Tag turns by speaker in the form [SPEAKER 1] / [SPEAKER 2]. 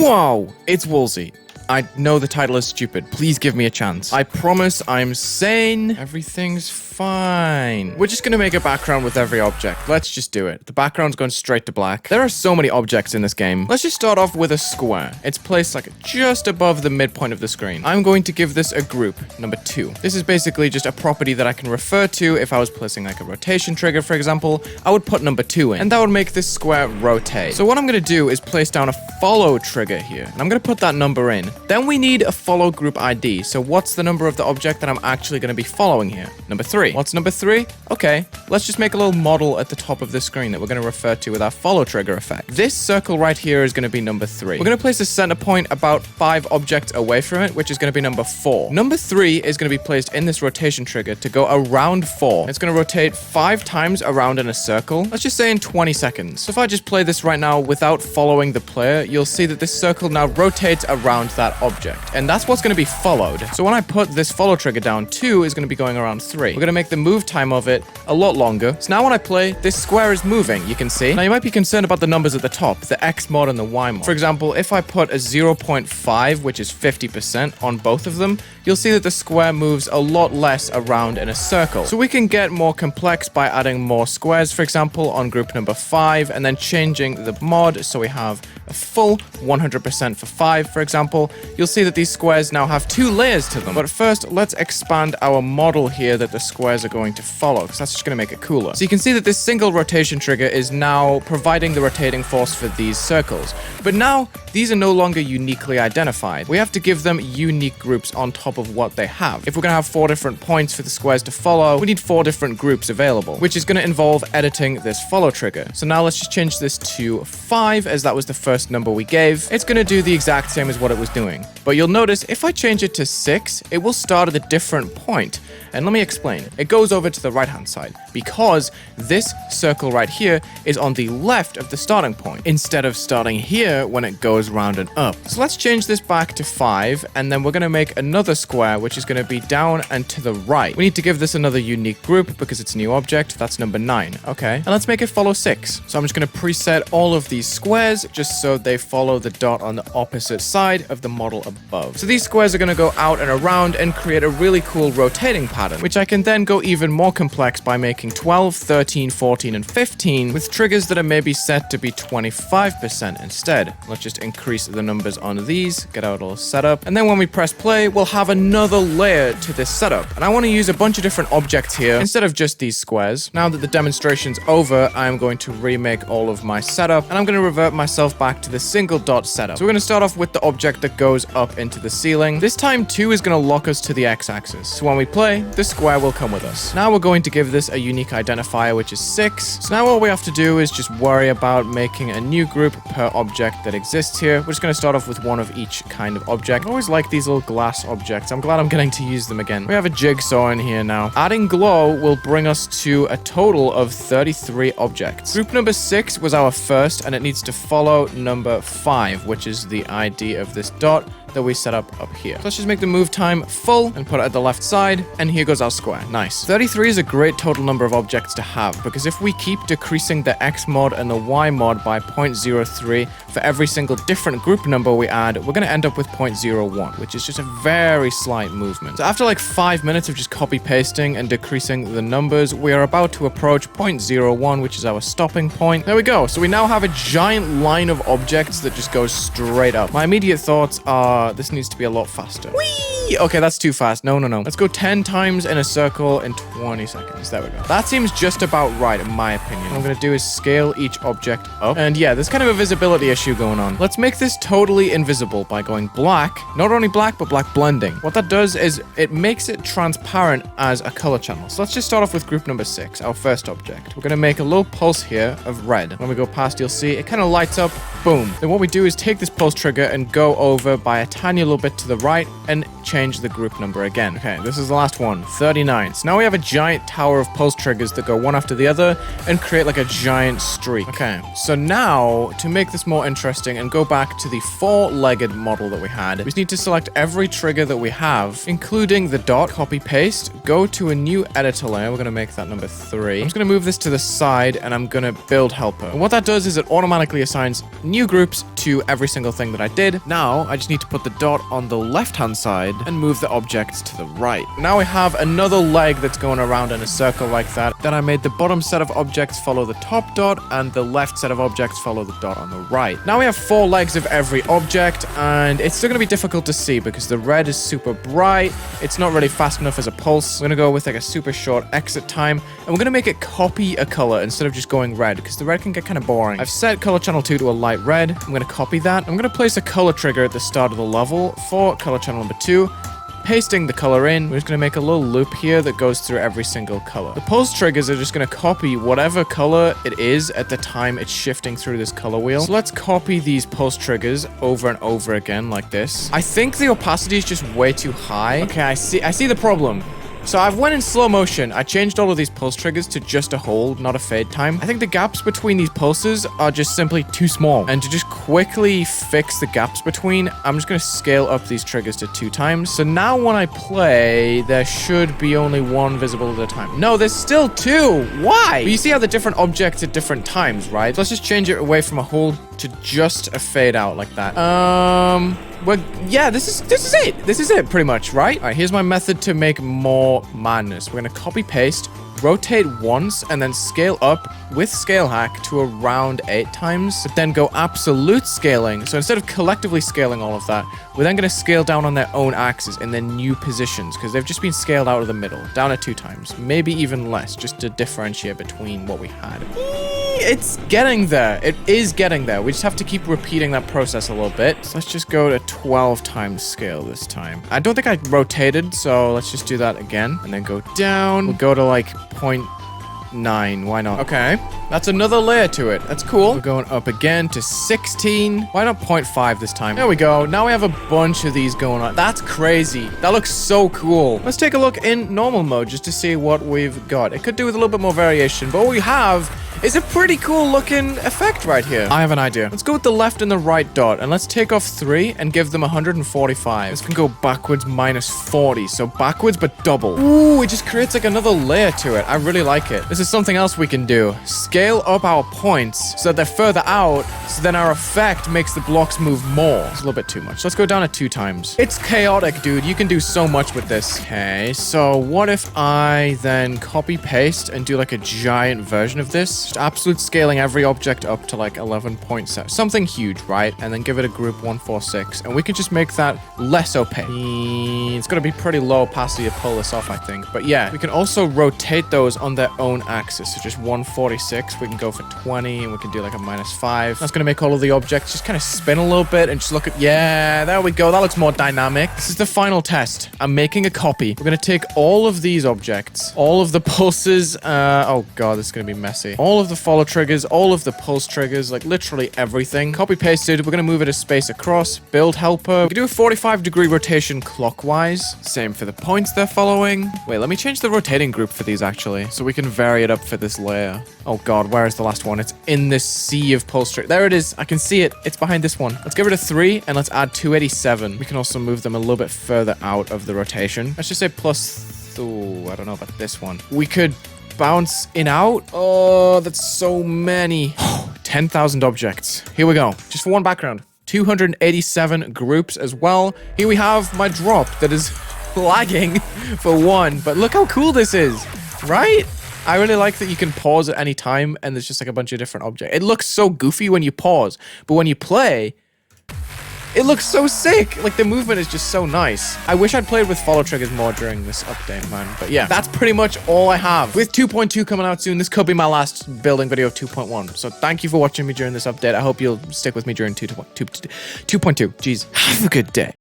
[SPEAKER 1] Whoa, it's Wulzy. I know the title is stupid. Please give me a chance. I promise I'm sane. Everything's fine. We're just gonna make a background with every object. Let's just do it. The background's going straight to black. There are so many objects in this game. Let's just start off with a square. It's placed like just above the midpoint of the screen. I'm going to give this a group, number 2. This is basically just a property that I can refer to. If I was placing like a rotation trigger, for example, I would put number 2 in, and that would make this square rotate. So what I'm gonna do is place down a follow trigger here, and I'm gonna put that number in. Then we need a follow group ID. So what's the number of the object that I'm actually going to be following here? Number 3. What's number 3? Okay, let's just make a little model at the top of the screen that we're going to refer to with our follow trigger effect. This circle right here is going to be number 3. We're going to place a center point about 5 objects away from it, which is going to be number 4. Number 3 is going to be placed in this rotation trigger to go around 4. It's going to rotate 5 times around in a circle. Let's just say in 20 seconds. So if I just play this right now without following the player, you'll see that this circle now rotates around that object. And that's what's going to be followed. So when I put this follow trigger down, 2 is going to be going around 3. We're going to make the move time of it a lot longer. So now when I play, this square is moving, you can see. Now you might be concerned about the numbers at the top, the X mod and the Y mod. For example, if I put a 0.5, which is 50% on both of them, you'll see that the square moves a lot less around in a circle. So we can get more complex by adding more squares, for example, on group number 5, and then changing the mod so we have a full 100% for 5, for example. You'll see that these squares now have 2 layers to them. But first, let's expand our model here that the squares are going to follow, because that's just going to make it cooler. So you can see that this single rotation trigger is now providing the rotating force for these circles. But now, these are no longer uniquely identified. We have to give them unique groups on top of what they have. If we're going to have 4 different points for the squares to follow, we need 4 different groups available, which is going to involve editing this follow trigger. So now let's just change this to 5, as that was the first number we gave. It's going to do the exact same as what it was doing. But you'll notice if I change it to 6, it will start at a different point. And let me explain. It goes over to the right-hand side because this circle right here is on the left of the starting point instead of starting here when it goes round and up. So let's change this back to 5, and then we're going to make another square which is going to be down and to the right. We need to give this another unique group because it's a new object. That's number 9. Okay. And let's make it follow 6. So I'm just going to preset all of these squares just so they follow the dot on the opposite side of the model above. So these squares are going to go out and around and create a really cool rotating pattern, which I can then go even more complex by making 12, 13, 14, and 15 with triggers that are maybe set to be 25% instead. Let's just increase the numbers on these, get our little setup, and then when we press play, we'll have another layer to this setup. And I want to use a bunch of different objects here instead of just these squares. Now that the demonstration's over, I'm going to remake all of my setup, and I'm going to revert myself back to the single dot setup. So we're going to start off with the object that goes up into the ceiling. This time 2 is going to lock us to the x-axis. So when we play, the square will come with us. Now we're going to give this a unique identifier, which is 6. So now all we have to do is just worry about making a new group per object that exists here. We're just going to start off with one of each kind of object. I always like these little glass objects. I'm glad I'm getting to use them again. We have a jigsaw in here now. Adding glow will bring us to a total of 33 objects. Group number 6 was our first, and it needs to follow number 5, which is the ID of this dot that we set up here. So let's just make the move time full and put it at the left side, and here goes our square. Nice. 33 is a great total number of objects to have, because if we keep decreasing the X mod and the Y mod by 0.03 for every single different group number we add, we're going to end up with 0.01, which is just a very slight movement. So after like 5 minutes of just copy pasting and decreasing the numbers, we are about to approach 0.01, which is our stopping point. There we go. So we now have a giant line of objects that just goes straight up. My immediate thoughts are this needs to be a lot faster. Whee! Okay, that's too fast. No. Let's go 10 times in a circle in 20 seconds. There we go. That seems just about right, in my opinion. What I'm going to do is scale each object up. And yeah, there's kind of a visibility issue going on. Let's make this totally invisible by going black. Not only black, but black blending. What that does is it makes it transparent as a color channel. So let's just start off with group number 6, our first object. We're going to make a little pulse here of red. When we go past, you'll see it kind of lights up. Boom. Then what we do is take this pulse trigger and go over by a tiny little bit to the right and change change the group number again. Okay, this is the last one, 39. So now we have a giant tower of pulse triggers that go one after the other and create like a giant streak. Okay, so now to make this more interesting and go back to the four-legged model that we had, we just need to select every trigger that we have, including the dot, copy paste, go to a new editor layer. We're going to make that number 3. I'm just going to move this to the side and I'm going to build helper. And what that does is it automatically assigns new groups to every single thing that I did. Now I just need to put the dot on the left-hand side and move the objects to the right. Now we have another leg that's going around in a circle like that. Then I made the bottom set of objects follow the top dot and the left set of objects follow the dot on the right. Now we have 4 legs of every object, and it's still going to be difficult to see because the red is super bright. It's not really fast enough as a pulse. We're going to go with like a super short exit time, and we're going to make it copy a color instead of just going red because the red can get kind of boring. I've set color channel 2 to a light red. I'm going to copy that. I'm going to place a color trigger at the start of the level for color channel number 2. Pasting the color in, we're just going to make a little loop here that goes through every single color. The pulse triggers are just going to copy whatever color it is at the time it's shifting through this color wheel. So let's copy these pulse triggers over and over again like this. I think the opacity is just way too high. Okay, I see the problem. So I've went in slow motion. I changed all of these pulse triggers to just a hold, not a fade time. I think the gaps between these pulses are just simply too small. And to just quickly fix the gaps between, I'm just going to scale up these triggers to 2 times. So now when I play, there should be only 1 visible at a time. No, there's still 2. Why? But you see how the different objects at different times, right? So let's just change it away from a hold to just a fade out like that. Well, yeah, this is it. This is it pretty much, right? All right, here's my method to make more madness. We're going to copy paste, rotate once, and then scale up with scale hack to around 8 times, but then go absolute scaling. So instead of collectively scaling all of that, we're then going to scale down on their own axes in their new positions because they've just been scaled out of the middle, down at 2 times, maybe even less, just to differentiate between what we had. It's getting there. It is getting there. We just have to keep repeating that process a little bit. So let's just go to 12 times scale this time. I don't think I rotated, so let's just do that again and then go down. We'll go to like 0.9. Why not? Okay, that's another layer to it. That's cool. We're going up again to 16. Why not 0.5 this time? There we go. Now we have a bunch of these going on. That's crazy. That looks so cool. Let's take a look in normal mode just to see what we've got. It could do with a little bit more variation, but what we have is a pretty cool looking effect right here. I have an idea. Let's go with the left and the right dot, and let's take off 3 and give them 145. This can go backwards -40, so backwards but double. Ooh, it just creates like another layer to it. I really like it. This is something else we can do. Scale up our points so that they're further out, so then our effect makes the blocks move more. It's a little bit too much. Let's go down to 2 times. It's chaotic, dude. You can do so much with this. Okay, so what if I then copy paste and do like a giant version of this? Just absolute scaling every object up to like 11.7. Something huge, right? And then give it a group 146. And we can just make that less opaque. It's going to be pretty low opacity to pull this off, I think. But yeah, we can also rotate those on their own axis. So just 146. We can go for 20 and we can do like a -5. That's going to make all of the objects just kind of spin a little bit and just look at, yeah, there we go. That looks more dynamic. This is the final test. I'm making a copy. We're going to take all of these objects, all of the pulses. Oh God, this is going to be messy. All of the follow triggers, all of the pulse triggers, like literally everything. Copy pasted. We're going to move it a space across. Build helper. We can do a 45-degree rotation clockwise. Same for the points they're following. Wait, let me change the rotating group for these actually, so we can vary it up for this layer. Oh God, where is the last one? It's in this sea of pulse triggers. There it is. I can see it. It's behind this one. Let's get rid of 3 and let's add 287. We can also move them a little bit further out of the rotation. Let's just say plus... Ooh, I don't know about this one. We could bounce in out. Oh, that's so many. 10,000 objects. Here we go. Just for one background. 287 groups as well. Here we have my drop that is lagging for 1. But look how cool this is, right? I really like that you can pause at any time and there's just like a bunch of different objects. It looks so goofy when you pause, but when you play, it looks so sick. Like the movement is just so nice. I wish I'd played with follow triggers more during this update, man. But yeah, that's pretty much all I have. With 2.2 coming out soon, this could be my last building video of 2.1. So thank you for watching me during this update. I hope you'll stick with me during 2.2. Jeez, have a good day.